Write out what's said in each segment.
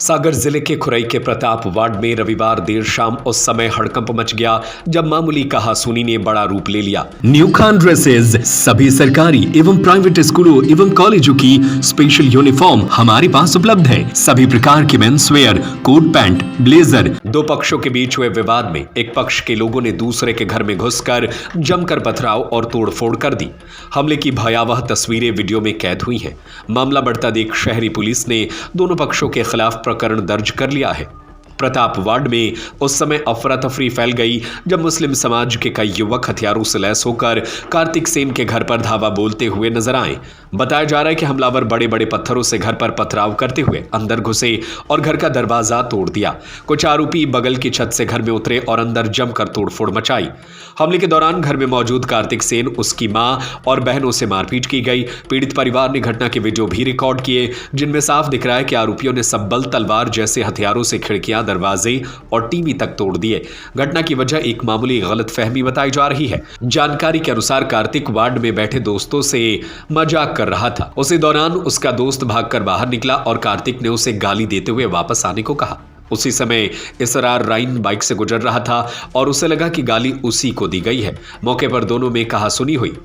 सागर जिले के खुरई के प्रताप वार्ड में रविवार देर शाम उस समय हड़कंप मच गया जब मामूली कहासुनी ने बड़ा रूप ले लिया। न्यू खान ड्रेसेज सभी सरकारी एवं प्राइवेट स्कूलों एवं कॉलेजों की स्पेशल यूनिफॉर्म हमारे पास उपलब्ध है। सभी प्रकार के men's wear, coat pant, blazer. दो पक्षों के बीच हुए विवाद में एक पक्ष के लोगों ने दूसरे के घर में घुसकर जमकर पथराव और तोड़फोड़ कर दी। हमले की भयावह तस्वीरें वीडियो में कैद हुई हैं। मामला बढ़ता देख शहरी पुलिस ने दोनों पक्षों के खिलाफ प्रकरण दर्ज कर लिया है। प्रताप वार्ड में उस समय अफरा तफरी फैल गई जब मुस्लिम समाज के कई युवक हथियारों से लैस होकर कार्तिक सेन के घर पर धावा बोलते हुए नजर आए। बताया जा रहा है कि हमलावर बड़े बड़े पत्थरों से घर पर पथराव करते हुए अंदर घुसे और घर का दरवाजा तोड़ दिया। कुछ आरोपी बगल की छत से घर में उतरे और अंदर जमकर तोड़फोड़ मचाई। हमले के दौरान घर में मौजूद कार्तिक सेन, उसकी मां और बहनों से मारपीट की गई। पीड़ित परिवार ने घटना के वीडियो भी रिकॉर्ड किए जिनमें साफ दिख रहा है कि आरोपियों ने सब्बल, तलवार जैसे हथियारों से खिड़कियां, दरवाजे और टीवी तक तोड़ दिए। घटना की वजह एक मामूली गलतफहमी बताई जा रही है। जानकारी के अनुसार कार्तिक वार्ड में बैठे दोस्तों से मजाक कर रहा था। उसी दौरान उसका दोस्त भागकर बाहर निकला और कार्तिक ने उसे गाली देते हुए वापस आने को कहा। उसी समय इसरार राइन बाइक से गुजर रहा था और उसे लगा कि गाली उसी को दी गई है। मौके पर दोनों में कहासुनी हुई,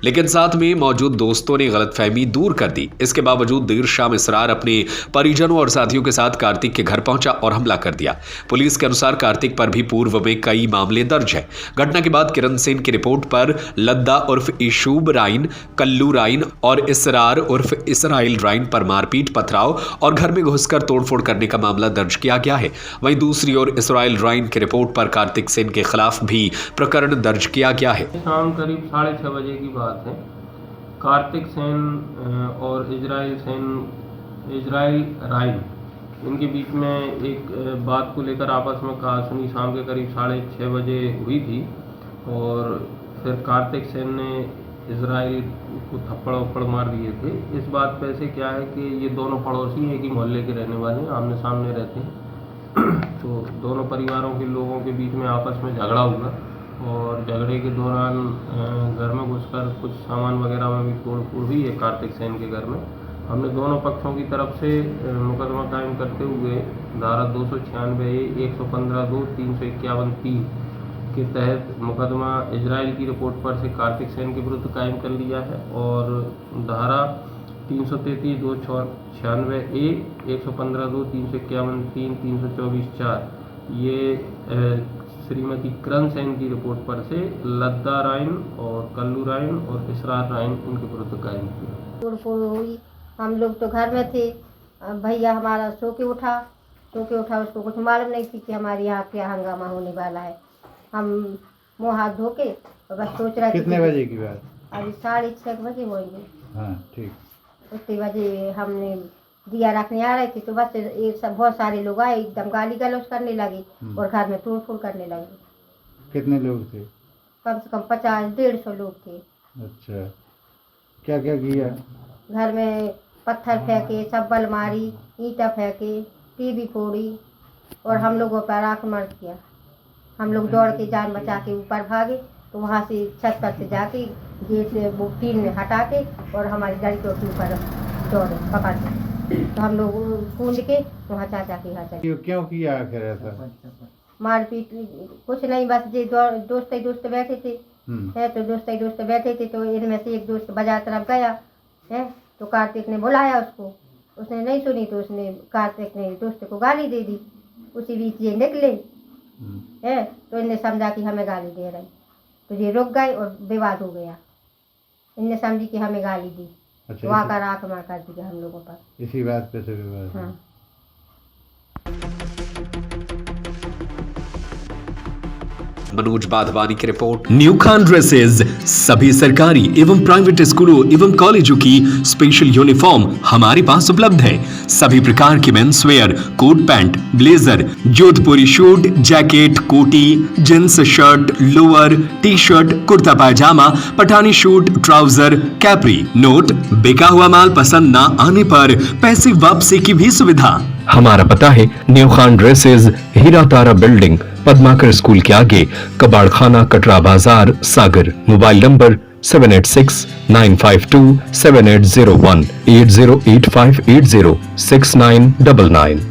लेकिन साथ में मौजूद दोस्तों ने गलतफहमी दूर कर दी। इसके बावजूद देर शाम इसरार अपने परिजनों और साथियों के साथ कार्तिक के घर पहुंचा और हमला कर दिया। पुलिस के अनुसार कार्तिक पर भी पूर्व में कई मामले दर्ज है। घटना के बाद किरण सेन की रिपोर्ट पर लद्दा उर्फ इशूब राइन, कल्लू राइन और इसरार उर्फ इसराइल राइन पर मारपीट, पथराव और घर में घुसकर तोड़फोड़ करने का मामला दर्ज किया गया है। वहीं दूसरी ओर इसराइल राइन की रिपोर्ट पर कार्तिक सेन के खिलाफ भी प्रकरण दर्ज किया गया है। शाम करीब 6:30 बजे की बात है। कार्तिक सेन और इजराइल राइन इनके बीच में एक बात को लेकर आपस में कहासुनी शाम के करीब 6:30 बजे हुई थी और फिर कार्तिक सेन ने इजराइल को थप्पड़ वप्पड़ मार दिए थे। इस बात पे से क्या है कि ये दोनों पड़ोसी एक ही मोहल्ले के रहने वाले हैं, आमने सामने रहते हैं। तो दोनों परिवारों के लोगों के बीच में आपस में झगड़ा हुआ और झगड़े के दौरान घर में घुसकर कुछ सामान वगैरह में भी तोड़फोड़ हुई है कार्तिक सेन के घर में। हमने दोनों पक्षों की तरफ से मुकदमा कायम करते हुए धारा 296, 115(2), 351(3) के तहत मुकदमा इजराइल की रिपोर्ट पर से कार्तिक सेन के विरुद्ध कायम कर लिया है और धारा 333, 296(a), 115(2), 351(3), 324(4) ये श्रीमती किरण सेन की रिपोर्ट पर से लद्दा राइन और कल्लू राइन और इसरार राइन उनके विरुद्ध कायम किया। तोड़फोड़ हुई। हम लोग तो घर में थे। भैया हमारा सो के उठा, उसको कुछ मालूम नहीं थी कि हमारे यहाँ क्या हंगामा होने वाला है। हम मुँह हाथ धो के बस सोच रहे थे। कितने बजे की बात? अभी 6:30 बजे होंगे। हाँ, ठीक। उतने बजे हमने दिया रखने आ रहे थे तो बस एक सब बहुत सारे लोग आए, एकदम गाली गलौज करने लगे और घर में तोड़फोड़ करने लगे। कितने लोग थे? कम से कम 50-150 लोग थे। अच्छा, क्या क्या किया? घर में पत्थर फेंके, चप्पल मारी, ईंटा फेंके, टीवी फोड़ी और हम लोगों पर आक्रमण किया। हम लोग दौड़ के जान बचा के ऊपर भागे तो वहाँ से छत पर से जाके गेट से वो टीन में हटा के और हमारी लड़कियों के ऊपर दौड़े पकड़ के। तो हम लोग कूद के वहाँ चाचा के यहाँ चले। क्यों किया आखिर ऐसा? मारपीट कुछ नहीं, बस ये दोस्त बैठे थे है तो दोस्त बैठे थे तो इनमें से एक दोस्त बाजार तरफ गया है तो कार्तिक ने बुलाया उसको, उसने नहीं सुनी तो कार्तिक ने दोस्त को गाली दे दी। उसी बीच ये निकले है तो इनने समझा कि हमें गाली दे रहे, तो ये रुक गए और विवाद हो गया। इनने समझी कि हमें गाली दी। अच्छा, वहाँ का आक्रमण कर दिया हम लोगों पर। इसी बात पे से विवाद। हाँ। मनोज बाधवानी की रिपोर्ट। न्यू खान ड्रेसेज सभी सरकारी एवं प्राइवेट स्कूलों एवं कॉलेजों की स्पेशल यूनिफॉर्म हमारे पास उपलब्ध है। सभी प्रकार के men's wear, coat pant, blazer, Jodhpuri suit, jacket, कोटी, jeans shirt, lower, T shirt, kurta pyjama, Pathani suit, trouser, capri. Note: बिका हुआ माल पसंद ना आने पर पैसे वापसी की भी सुविधा। हमारा पता है न्यू खान ड्रेसेज, हीरा तारा बिल्डिंग, पद्माकर स्कूल के आगे, कबाड़ खाना, कटरा बाजार, सागर। Mobile number 7869527801, 8085806999।